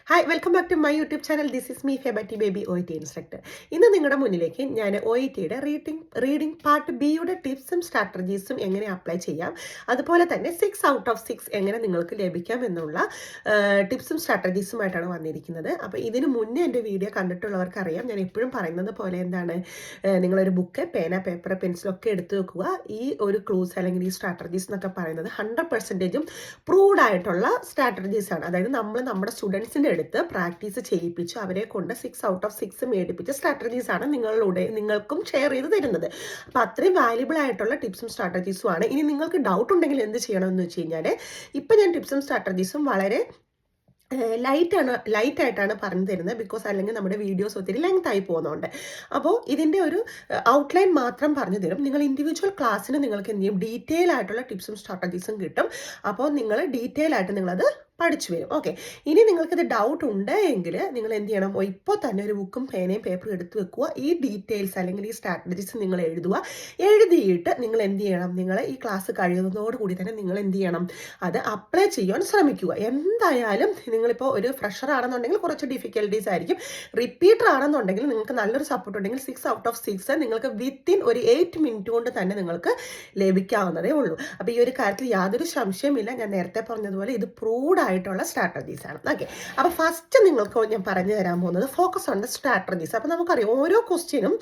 Hi welcome back to my YouTube channel. This is me ഫെബറ്റി Baby OET instructor. ഇന്ന് നിങ്ങളുടെ മുന്നിലേക്ക് ഞാൻ OETയുടെ റീഡിംഗ് പാർട്ട് ബിയുടെ ടിപ്സും സ്ട്രാറ്റജീസും എങ്ങനെ അപ്ലൈ ചെയ്യാം, അതുപോലെ തന്നെ 6 ഔട്ട് ഓഫ് 6 എങ്ങനെ നിങ്ങൾക്ക് ലഭിക്കാം എന്നുള്ള ടിപ്സും സ്ട്രാറ്റജീസുമായിട്ടാണ് വന്നിരിക്കുന്നത്. അപ്പോൾ ഇതിന് മുന്നേ എൻ്റെ വീഡിയോ കണ്ടിട്ടുള്ളവർക്ക് അറിയാം, ഞാൻ എപ്പോഴും പറയുന്നത് പോലെ എന്താണ്, നിങ്ങളൊരു ബുക്ക്, പേന, പേപ്പർ, പെൻസിലൊക്കെ എടുത്തു വെക്കുക. ഈ ഒരു ക്ലൂസ് അല്ലെങ്കിൽ ഈ സ്ട്രാറ്റജീസ് എന്നൊക്കെ പറയുന്നത് 100% പ്രൂവ്ഡ് ആയിട്ടുള്ള സ്ട്രാറ്റജീസാണ്. അതായത് നമ്മൾ നമ്മുടെ സ്റ്റുഡൻസിൻ്റെ അടുത്ത് പ്രാക്ടീസ് ചെയ്യിപ്പിച്ച് അവരെ കൊണ്ട് 6 ഔട്ട് ഓഫ് 6 മേടിപ്പിച്ച സ്ട്രാറ്റജീസ് ആണ് നിങ്ങൾക്കും ഷെയർ ചെയ്ത് തരുന്നത്. അപ്പോൾ അത്രയും വാല്യുബിൾ ആയിട്ടുള്ള ടിപ്സും സ്ട്രാറ്റജീസും ആണ്. ഇനി നിങ്ങൾക്ക് ഡൗട്ട് ഉണ്ടെങ്കിൽ എന്ത് ചെയ്യണമെന്ന് വെച്ച് കഴിഞ്ഞാൽ, ഇപ്പം ഞാൻ ടിപ്സും സ്ട്രാറ്റജീസും വളരെ ലൈറ്റായിട്ടാണ് പറഞ്ഞു തരുന്നത്. ബിക്കോസ് അല്ലെങ്കിൽ നമ്മുടെ വീഡിയോസ് ഒത്തിരി ലെങ്ത് ആയി പോകുന്നുണ്ട്. അപ്പോൾ ഇതിൻ്റെ ഒരു ഔട്ട്ലൈൻ മാത്രം പറഞ്ഞു തരും. നിങ്ങൾ ഇൻഡിവിജ്വൽ ക്ലാസ്സിന് നിങ്ങൾക്ക് എന്ത് ചെയ്യും, ഡീറ്റെയിൽ ആയിട്ടുള്ള ടിപ്സും സ്ട്രാറ്റജീസും കിട്ടും. അപ്പോൾ നിങ്ങൾ ഡീറ്റെയിൽ ആയിട്ട് നിങ്ങളത് പഠിച്ചു വരും. ഓക്കെ, ഇനി നിങ്ങൾക്കിത് ഡൗട്ട് ഉണ്ട് എങ്കിൽ നിങ്ങൾ എന്ത് ചെയ്യണം, ഇപ്പോൾ തന്നെ ഒരു ബുക്കും പേനയും പേപ്പറും എടുത്ത് വെക്കുക. ഈ ഡീറ്റെയിൽസ് അല്ലെങ്കിൽ ഈ സ്ട്രാറ്റജീസ് നിങ്ങൾ എഴുതിയിട്ട് നിങ്ങൾ എന്ത് ചെയ്യണം, നിങ്ങൾ ഈ ക്ലാസ് കഴിയുന്നതോടുകൂടി തന്നെ നിങ്ങൾ എന്ത് ചെയ്യണം, അത് അപ്ലൈ ചെയ്യാൻ ശ്രമിക്കുക. എന്തായാലും നിങ്ങളിപ്പോൾ ഒരു ഫ്രഷർ ആണെന്നുണ്ടെങ്കിൽ കുറച്ച് ഡിഫിക്കൽട്ടീസ് ആയിരിക്കും. റിപ്പീറ്റർ ആണെന്നുണ്ടെങ്കിൽ നിങ്ങൾക്ക് നല്ലൊരു സപ്പോർട്ട് ഉണ്ടെങ്കിൽ 6 ഔട്ട് ഓഫ് 6 നിങ്ങൾക്ക് വിത്തിൻ ഒരു 8 മിനിറ്റ് കൊണ്ട് തന്നെ നിങ്ങൾക്ക് ലഭിക്കാവുന്നതേ ഉള്ളൂ. അപ്പോൾ ഈ ഒരു കാര്യത്തിൽ യാതൊരു സംശയമില്ല. ഞാൻ നേരത്തെ പറഞ്ഞതുപോലെ ഇത് പ്രൂവ്ഡ് ആയിട്ടുള്ള സ്ട്രാറ്റജീസ് ആണ്. ഓക്കെ, അപ്പോൾ ഫസ്റ്റ് നിങ്ങൾക്ക് ഞാൻ പറഞ്ഞു തരാൻ പോകുന്നത് ഫോക്കസ് ഓൺ ദ സ്ട്രാറ്റജീസ്. അപ്പോൾ നമുക്കറിയാം ഓരോ ക്വസ്റ്റ്യനും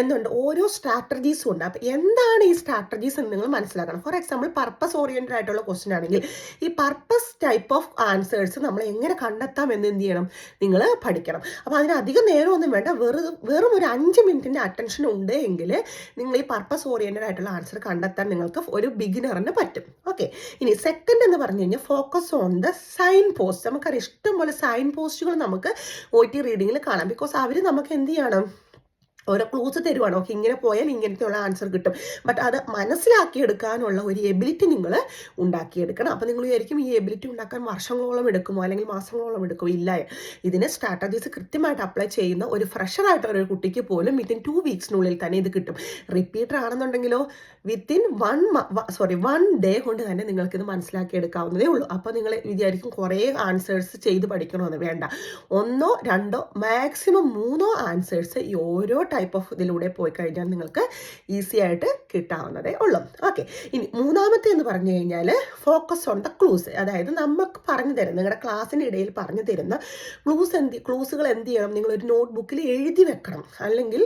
എന്തുണ്ട്, ഓരോ സ്ട്രാറ്റജീസും ഉണ്ട്. അപ്പോൾ എന്താണ് ഈ സ്ട്രാറ്റജീസ് എന്ന് നിങ്ങൾ മനസ്സിലാക്കണം. ഫോർ എക്സാമ്പിൾ പർപ്പസ് ഓറിയൻറ്റഡ് ആയിട്ടുള്ള ക്വസ്റ്റ്യൻ ആണെങ്കിൽ ഈ പർപ്പസ് ടൈപ്പ് ഓഫ് ആൻസേഴ്സ് നമ്മൾ എങ്ങനെ കണ്ടെത്താം എന്ന് എന്ത് ചെയ്യണം, നിങ്ങൾ പഠിക്കണം. അപ്പോൾ അതിന് അധികം നേരമൊന്നും വേണ്ട, വെറും ഒരു 5 മിനിറ്റിൻ്റെ അറ്റൻഷൻ ഉണ്ട് എങ്കിൽ നിങ്ങൾ ഈ പർപ്പസ് ഓറിയൻറ്റഡ് ആയിട്ടുള്ള ആൻസർ കണ്ടെത്താൻ നിങ്ങൾക്ക് ഒരു ബിഗിനറിന് പറ്റും. ഓക്കെ, ഇനി സെക്കൻഡ് എന്ന് പറഞ്ഞു കഴിഞ്ഞാൽ focus on the signpost. നമുക്കറിയാം ഇഷ്ടംപോലെ സൈൻ പോസ്റ്റുകൾ നമുക്ക് OET റീഡിങ്ങിൽ കാണാം. ബിക്കോസ് അവർ നമുക്ക് എന്ത് ചെയ്യണം, ഓരോ ക്ലൂസ് തരുവാണ്. ഓക്കെ, ഇങ്ങനെ പോയാൽ ഇങ്ങനത്തെയുള്ള ആൻസർ കിട്ടും. ബട്ട് അത് മനസ്സിലാക്കിയെടുക്കാനുള്ള ഒരു എബിലിറ്റി നിങ്ങൾ ഉണ്ടാക്കിയെടുക്കണം. അപ്പോൾ നിങ്ങൾ വിചാരിക്കും ഈ എബിലിറ്റി ഉണ്ടാക്കാൻ വർഷങ്ങളോളം എടുക്കുമോ അല്ലെങ്കിൽ മാസങ്ങളോളം എടുക്കുമോ? ഇല്ല, ഇതിന് സ്ട്രാറ്റജീസ് കൃത്യമായിട്ട് അപ്ലൈ ചെയ്യുന്ന ഒരു ഫ്രഷറായിട്ടുള്ള ഒരു കുട്ടിക്ക് പോലും വിത്തിൻ 2 വീക്സിനുള്ളിൽ തന്നെ ഇത് കിട്ടും. റിപ്പീറ്റർ ആണെന്നുണ്ടെങ്കിലോ വിത്തിൻ 1 ഡേ കൊണ്ട് തന്നെ നിങ്ങൾക്കിത് മനസ്സിലാക്കിയെടുക്കാവുന്നതേ ഉള്ളൂ. അപ്പോൾ നിങ്ങൾ വിചാരിക്കും കുറേ ആൻസേഴ്സ് ചെയ്ത് പഠിക്കണമെന്ന്. വേണ്ട, 1 2 മാക്സിമം 3 ആൻസേഴ്സ് ഈ ഓരോ ടൈപ്പ് ഓഫ് ഇതിലൂടെ പോയി കഴിഞ്ഞാൽ നിങ്ങൾക്ക് ഈസി ആയിട്ട് കിട്ടാവുന്നതേ ഉള്ളൂ. ഓക്കെ, ഇനി മൂന്നാമത്തെ എന്ന് പറഞ്ഞു കഴിഞ്ഞാൽ ഫോക്കസ് ഓൺ ദ ക്ലൂസ്. അതായത് നമുക്ക് പറഞ്ഞു തരുന്ന, നിങ്ങളുടെ ക്ലാസ്സിൻ്റെ ഇടയിൽ പറഞ്ഞു തരുന്ന ക്ലൂസുകൾ എന്ത് ചെയ്യണം, നിങ്ങളൊരു നോട്ട് ബുക്കിൽ എഴുതി വെക്കണം. അല്ലെങ്കിൽ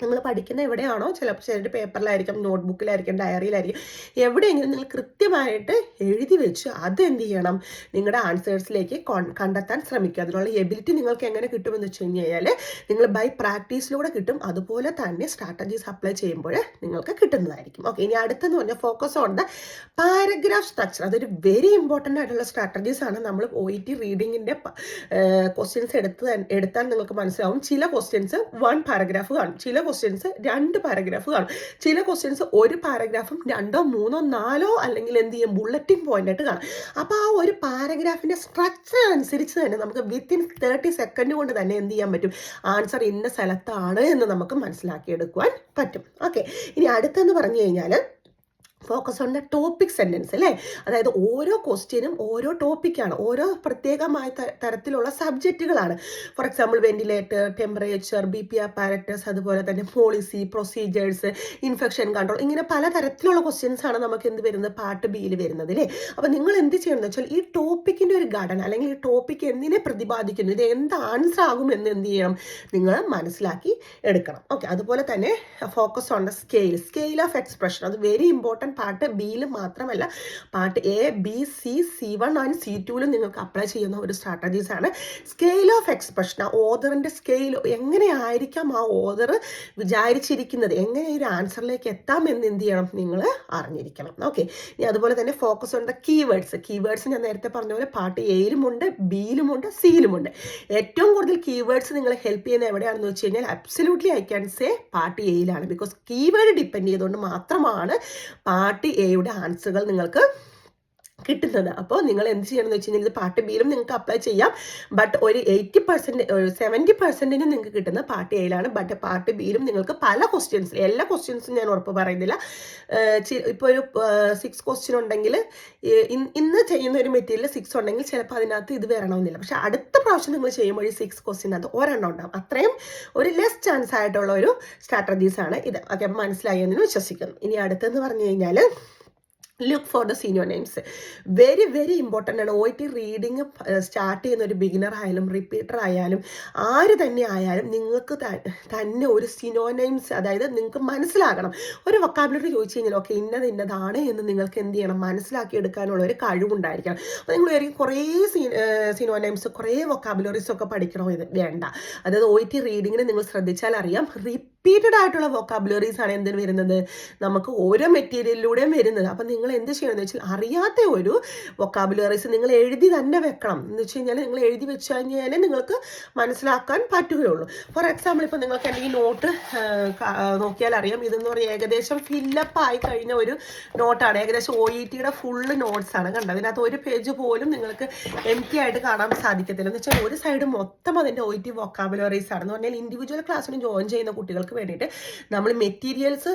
നിങ്ങൾ പഠിക്കുന്ന എവിടെയാണോ, ചിലപ്പോൾ പേപ്പറിലായിരിക്കും, നോട്ട് ബുക്കിലായിരിക്കും, ഡയറിയിലായിരിക്കും, എവിടെയെങ്കിലും നിങ്ങൾ കൃത്യമായിട്ട് എഴുതി വെച്ച് അത് എന്ത് ചെയ്യണം, നിങ്ങളുടെ ആൻസേഴ്സിലേക്ക് കണ്ടെത്താൻ ശ്രമിക്കുക. അതിനുള്ള എബിലിറ്റി നിങ്ങൾക്ക് എങ്ങനെ കിട്ടുമെന്ന് വെച്ച് കഴിഞ്ഞാൽ നിങ്ങൾ ബൈ പ്രാക്ടീസിലൂടെ കിട്ടും. അതുപോലെ തന്നെ സ്ട്രാറ്റജീസ് അപ്ലൈ ചെയ്യുമ്പോൾ നിങ്ങൾക്ക് കിട്ടുന്നതായിരിക്കും. ഓക്കെ, ഇനി അടുത്തെന്ന് പറഞ്ഞാൽ focus on the paragraph structure. അതൊരു വെരി ഇമ്പോർട്ടൻ്റ് ആയിട്ടുള്ള സ്ട്രാറ്റജീസ് ആണ്. നമ്മൾ OET റീഡിങ്ങിൻ്റെ ക്വസ്റ്റ്യൻസ് എടുത്താൽ നിങ്ങൾക്ക് മനസ്സിലാവും. ചില ക്വസ്റ്റ്യൻസ് 1 പാരഗ്രാഫ് കാണും, ചില ക്വസ്റ്റ്യൻസ് 2 പാരഗ്രാഫ് കാണും, ചില ക്വസ്റ്റ്യൻസ് 1 പാരഗ്രാഫും 2 3 4 അല്ലെങ്കിൽ എന്ത് ചെയ്യും, ബുള്ളറ്റിംഗ് പോയിന്റ് ആയിട്ട് കാണും. അപ്പോൾ ആ ഒരു പാരഗ്രാഫിൻ്റെ സ്ട്രക്ചർ അനുസരിച്ച് തന്നെ നമുക്ക് വിത്തിൻ 30 സെക്കൻഡ് കൊണ്ട് തന്നെ എന്ത് ചെയ്യാൻ പറ്റും, ആൻസർ ഇന്ന സ്ഥലത്താണ് എന്ന് നമുക്ക് മനസ്സിലാക്കിയെടുക്കുവാൻ പറ്റും. ഓക്കെ, ഇനി അടുത്തെന്ന് പറഞ്ഞു കഴിഞ്ഞാൽ focus on the topic sentence അല്ലേ. അതായത് ഓരോ ക്വസ്റ്റ്യനും ഓരോ ടോപ്പിക്കാണ്, ഓരോ പ്രത്യേകമായ തരത്തിലുള്ള സബ്ജക്റ്റുകളാണ്. For example ventilator, temperature, BP apparatus, അതുപോലെ തന്നെ പോളിസി, പ്രൊസീജിയേഴ്സ്, ഇൻഫെക്ഷൻ കൺട്രോൾ, ഇങ്ങനെ പല തരത്തിലുള്ള ക്വസ്റ്റ്യൻസ് ആണ് നമുക്ക് എന്ത് വരുന്നത്, പാർട്ട് ബിയിൽ വരുന്നത് അല്ലേ. അപ്പോൾ നിങ്ങൾ എന്ത് ചെയ്യണമെന്ന് വെച്ചാൽ ഈ ടോപ്പിക്കിൻ്റെ ഒരു ഘടന അല്ലെങ്കിൽ ഈ ടോപ്പിക്ക് എന്തിനെ പ്രതിപാദിക്കുന്നു, ഇത് എന്ത് ആൻസർ ആകും എന്ന് എന്ത് ചെയ്യണം, നിങ്ങൾ മനസ്സിലാക്കി എടുക്കണം. ഓക്കെ, അതുപോലെ തന്നെ focus on the scale of expression. അത് വെരി ഇമ്പോർട്ടൻറ്റ്. പാർട്ട് ബിയിൽ മാത്രമല്ല, part A B C C1 and C2ലും നിങ്ങൾക്ക് അപ്ലൈ ചെയ്യുന്ന ഒരു സ്ട്രാറ്റജീസ് ആണ് സ്കെയിൽ ഓഫ് എക്സ്പ്രഷൻ. ആ ഓതറിൻ്റെ സ്കെയിൽ എങ്ങനെയായിരിക്കാം, ആ ഓതർ വിചാരിച്ചിരിക്കുന്നത്, എങ്ങനെ ഒരു ആൻസറിലേക്ക് എത്താം എന്ന് എന്ത് ചെയ്യണം, നിങ്ങൾ അറിഞ്ഞിരിക്കണം. ഓക്കെ, ഇനി അതുപോലെ തന്നെ ഫോക്കസ് ഓൺ ദ കീവേഡ്സ് ഞാൻ നേരത്തെ പറഞ്ഞ പോലെ പാർട്ട് Aയിലുമുണ്ട്, Bയിലുമുണ്ട്, Cയിലുമുണ്ട്. ഏറ്റവും കൂടുതൽ കീവേഡ്സ് നിങ്ങളെ ഹെൽപ്പ് ചെയ്യുന്ന എവിടെയാണെന്ന് വെച്ച് കഴിഞ്ഞാൽ absolutely I can say part Aയിലാണ്. ബിക്കോസ് കീവേഡ് ഡിപ്പെൻഡ് ചെയ്തുകൊണ്ട് മാത്രമാണ് പാർട്ട് Aയുടെ ആൻസറുകൾ നിങ്ങൾക്ക് കിട്ടുന്നത്. അപ്പോൾ നിങ്ങൾ എന്ത് ചെയ്യണമെന്ന് വെച്ച് കഴിഞ്ഞാൽ ഇത് പാർട്ട് ബിയിലും നിങ്ങൾക്ക് അപ്ലൈ ചെയ്യാം. ബട്ട് ഒരു 80% 70% നിങ്ങൾക്ക് കിട്ടുന്നത് പാർട്ട് എയിലാണ്. ബട്ട് പാർട്ട് ബിയിലും നിങ്ങൾക്ക് പല ക്വസ്റ്റ്യൻസ്, എല്ലാ ക്വസ്റ്റ്യൻസും ഞാൻ ഉറപ്പ് പറയുന്നില്ല. ഇപ്പോൾ ഒരു 6 ക്വസ്റ്റ്യൻ ഉണ്ടെങ്കിൽ ഇന്ന് ചെയ്യുന്ന ഒരു മെറ്റീരിയൽ 6 ഉണ്ടെങ്കിൽ ചിലപ്പോൾ അതിനകത്ത് ഇത് വരണമെന്നില്ല. പക്ഷെ അടുത്ത പ്രാവശ്യം നിങ്ങൾ ചെയ്യുമ്പോൾ ഈ 6 ക്വസ്റ്റ്യനകത്ത് ഒരെണ്ണം ഉണ്ടാകും. അത്രയും ഒരു ലെസ് ചാൻസ് ആയിട്ടുള്ള ഒരു സ്ട്രാറ്റജീസാണ് ഇത്. ഓക്കെ, അപ്പോൾ മനസ്സിലായി എന്ന് വിശ്വസിക്കുന്നു. ഇനി അടുത്തെന്ന് പറഞ്ഞു കഴിഞ്ഞാൽ look for the senior names. Very very important ആണ്. OET റീഡിങ് സ്റ്റാർട്ട് ചെയ്യുന്ന ഒരു ബിഗിനർ ആയാലും റിപ്പീറ്റർ ആയാലും ആര് തന്നെ ആയാലും നിങ്ങൾക്ക് തന്നെ ഒരു സിനോനെയിംസ്, അതായത് നിങ്ങൾക്ക് മനസ്സിലാകണം. ഒരു വൊക്കാബുലറി ചോദിച്ചു കഴിഞ്ഞാൽ ഓക്കെ ഇന്നതാണ് എന്ന് നിങ്ങൾക്ക് എന്ത് ചെയ്യണം, മനസ്സിലാക്കി എടുക്കാനുള്ള ഒരു കഴിവുണ്ടായിരിക്കണം. അപ്പോൾ നിങ്ങൾ ഒരിക്കലും കുറേ സിനോനെയിംസ് കുറേ വൊക്കാബുലറീസ് ഒക്കെ പഠിക്കണോ ഇത് വേണ്ട. അതായത് OET റീഡിങ്ങിന് നിങ്ങൾ ശ്രദ്ധിച്ചാൽ അറിയാം, റിപ്പീറ്റഡ് ആയിട്ടുള്ള വൊക്കാബുലറീസ് ആണ് എന്തിന് വരുന്നത്, നമുക്ക് ഓരോ മെറ്റീരിയലിലൂടെയും വരുന്നത്. അപ്പം നിങ്ങൾ എന്ത് ചെയ്യണമെന്ന് വെച്ചാൽ അറിയാത്ത ഒരു വൊക്കാബുലറീസ് നിങ്ങൾ എഴുതി തന്നെ വെക്കണം. എന്ന് വെച്ച് കഴിഞ്ഞാൽ നിങ്ങൾ എഴുതി വെച്ച് കഴിഞ്ഞാൽ നിങ്ങൾക്ക് മനസ്സിലാക്കാൻ പറ്റുകയുള്ളൂ. ഫോർ എക്സാമ്പിൾ ഇപ്പോൾ നിങ്ങൾക്ക് എൻ്റെ ഈ നോട്ട് നോക്കിയാൽ അറിയാം, ഇതെന്ന് പറയുക ഏകദേശം ഫില്ലപ്പ് ആയി കഴിഞ്ഞ ഒരു നോട്ടാണ്. ഏകദേശം OETയുടെ ഫുള്ള് നോട്ട്സ് ആണ്. കണ്ടത് അതിനകത്ത് ഒരു പേജ് പോലും നിങ്ങൾക്ക് എംപ്റ്റി ആയിട്ട് കാണാൻ സാധിക്കത്തില്ല. എന്ന് വെച്ചാൽ ഒരു സൈഡ് മൊത്തം അതിൻ്റെ OET വൊക്കാബുലറീസ് ആണ്. എന്ന് പറഞ്ഞാൽ ഇൻഡിവിജ്വൽ ക്ലാസ്സിന് ജോയിൻ ചെയ്യുന്ന കുട്ടികൾക്ക് വേണ്ടിയിട്ട് നമ്മൾ മെറ്റീരിയൽസ്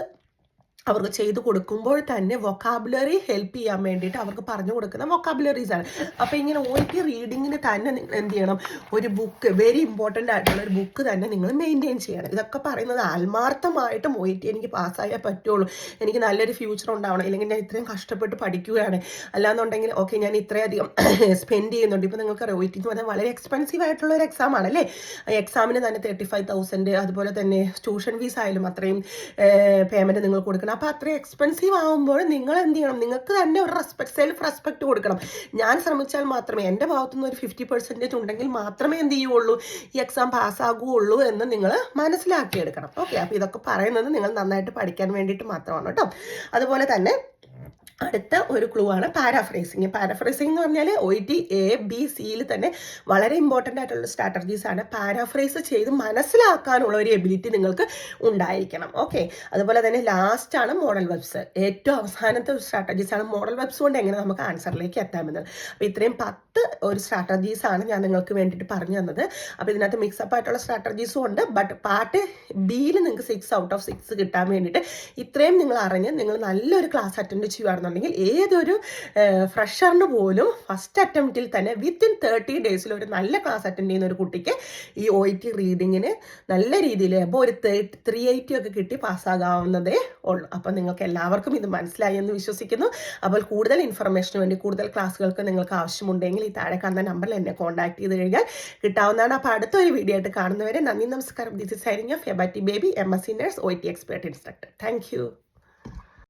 അവർക്ക് ചെയ്ത് കൊടുക്കുമ്പോൾ തന്നെ വൊക്കാബുലറി ഹെൽപ്പ് ചെയ്യാൻ വേണ്ടിയിട്ട് അവർക്ക് പറഞ്ഞു കൊടുക്കുന്ന വൊക്കാബുലറീസ് ആണ്. അപ്പോൾ ഇങ്ങനെ OET റീഡിങ്ങിന് തന്നെ നിങ്ങൾ എന്ത് ചെയ്യണം, ഒരു ബുക്ക്, വെരി ഇമ്പോർട്ടൻ്റ് ആയിട്ടുള്ള ഒരു ബുക്ക് തന്നെ നിങ്ങൾ മെയിൻറ്റെയിൻ ചെയ്യണം. ഇതൊക്കെ പറയുന്നത് ആത്മാർത്ഥമായിട്ടും OET എനിക്ക് പാസ്സായാൽ പറ്റുള്ളൂ, എനിക്ക് നല്ലൊരു ഫ്യൂച്ചർ ഉണ്ടാവണം, ഇല്ലെങ്കിൽ ഞാൻ ഇത്രയും കഷ്ടപ്പെട്ട് പഠിക്കുകയാണ്, അല്ലാന്നുണ്ടെങ്കിൽ ഓക്കെ ഞാൻ ഇത്രയധികം സ്പെൻഡ് ചെയ്യുന്നുണ്ട്. ഇപ്പോൾ നിങ്ങൾക്കറിയാം OET എന്ന് പറഞ്ഞാൽ വളരെ എക്സ്പെൻസീവ് ആയിട്ടുള്ള ഒരു എക്സാം ആണല്ലേ. എക്സാമിന് തന്നെ 35,000, അതുപോലെ തന്നെ ട്യൂഷൻ ഫീസ് ആയാലും അത്രയും പേയ്മെൻറ്റ് നിങ്ങൾ കൊടുക്കണം. അപ്പോൾ അത്രയും എക്സ്പെൻസീവ് ആകുമ്പോൾ നിങ്ങൾ എന്ത് ചെയ്യണം, നിങ്ങൾക്ക് തന്നെ ഒരു സെൽഫ് റെസ്പെക്ട് കൊടുക്കണം. ഞാൻ ശ്രമിച്ചാൽ മാത്രമേ, എൻ്റെ ഭാഗത്തുനിന്ന് ഒരു 50% ഉണ്ടെങ്കിൽ മാത്രമേ എന്ത് ചെയ്യുള്ളൂ, ഈ എക്സാം പാസ്സാകുകയുള്ളൂ എന്ന് നിങ്ങൾ മനസ്സിലാക്കിയെടുക്കണം. ഓക്കെ, അപ്പോൾ ഇതൊക്കെ പറയുന്നത് നിങ്ങൾ നന്നായിട്ട് പഠിക്കാൻ വേണ്ടിയിട്ട് മാത്രമാണ് കേട്ടോ. അതുപോലെ തന്നെ അടുത്ത ഒരു ക്ലൂ ആണ് പാരാഫ്രേസിങ്. പാരാഫ്രേസിംഗ് എന്ന് പറഞ്ഞാൽ OET ABCയിൽ തന്നെ വളരെ ഇമ്പോർട്ടൻ്റ് ആയിട്ടുള്ള സ്ട്രാറ്റജീസ് ആണ്. പാരാഫ്രേസ് ചെയ്ത് മനസ്സിലാക്കാനുള്ള ഒരു എബിലിറ്റി നിങ്ങൾക്ക് ഉണ്ടായിരിക്കണം. ഓക്കെ, അതുപോലെ തന്നെ ലാസ്റ്റ് ആണ് മോഡൽ വെബ്സ്. ഏറ്റവും അവസാനത്തെ ഒരു സ്ട്രാറ്റജീസ് ആണ് മോഡൽ വെബ്സ് കൊണ്ട് എങ്ങനെ നമുക്ക് ആൻസറിലേക്ക് എത്താമെന്നത്. അപ്പോൾ ഇത്രയും 10 ഒരു സ്ട്രാറ്റജീസ് ആണ് ഞാൻ നിങ്ങൾക്ക് വേണ്ടിയിട്ട് പറഞ്ഞു തന്നത്. അപ്പോൾ ഇതിനകത്ത് മിക്സപ്പ് ആയിട്ടുള്ള സ്ട്രാറ്റജീസും ഉണ്ട്. ബട്ട് പാർട്ട് ബിയിൽ നിങ്ങൾക്ക് 6 out of 6 കിട്ടാൻ വേണ്ടിയിട്ട് ഇത്രയും നിങ്ങൾ അറിഞ്ഞ് നിങ്ങൾ നല്ലൊരു ക്ലാസ് അറ്റൻഡ് ചെയ്യുകയാണെന്നുണ്ടെങ്കിൽ ഏതൊരു ഫ്രഷറിന് പോലും ഫസ്റ്റ് അറ്റംപ്റ്റിൽ തന്നെ വിത്തിൻ 30 ഡേയ്സിൽ ഒരു നല്ല ക്ലാസ് അറ്റൻഡ് ചെയ്യുന്ന ഒരു കുട്ടിക്ക് ഈ OET റീഡിങ്ങിന് നല്ല രീതിയിൽ അപ്പോൾ ഒരു 380 ഒക്കെ കിട്ടി പാസ്സാകാവുന്നതേ ഉള്ളൂ. അപ്പോൾ നിങ്ങൾക്ക് എല്ലാവർക്കും ഇത് മനസ്സിലായി എന്ന് വിശ്വസിക്കുന്നു. അപ്പോൾ കൂടുതൽ ഇൻഫർമേഷന് വേണ്ടി, കൂടുതൽ ക്ലാസ്സുകൾക്ക് നിങ്ങൾക്ക് ആവശ്യമുണ്ടെങ്കിൽ ഈ താഴെ കാണുന്ന നമ്പറിൽ എന്നെ കോൺടാക്ട് ചെയ്ത് കഴിഞ്ഞാൽ കിട്ടാവുന്നതാണ്. അപ്പോൾ അടുത്തൊരു വീഡിയോ ആയിട്ട് കാണുന്നവരെ നന്ദി, നമസ്കാരം. ദിസ് ഇസ് സൈനിങ് ഓഫ് എബാറ്റി Baby, MSc Nurse, OET Expert Instructor. Thank U.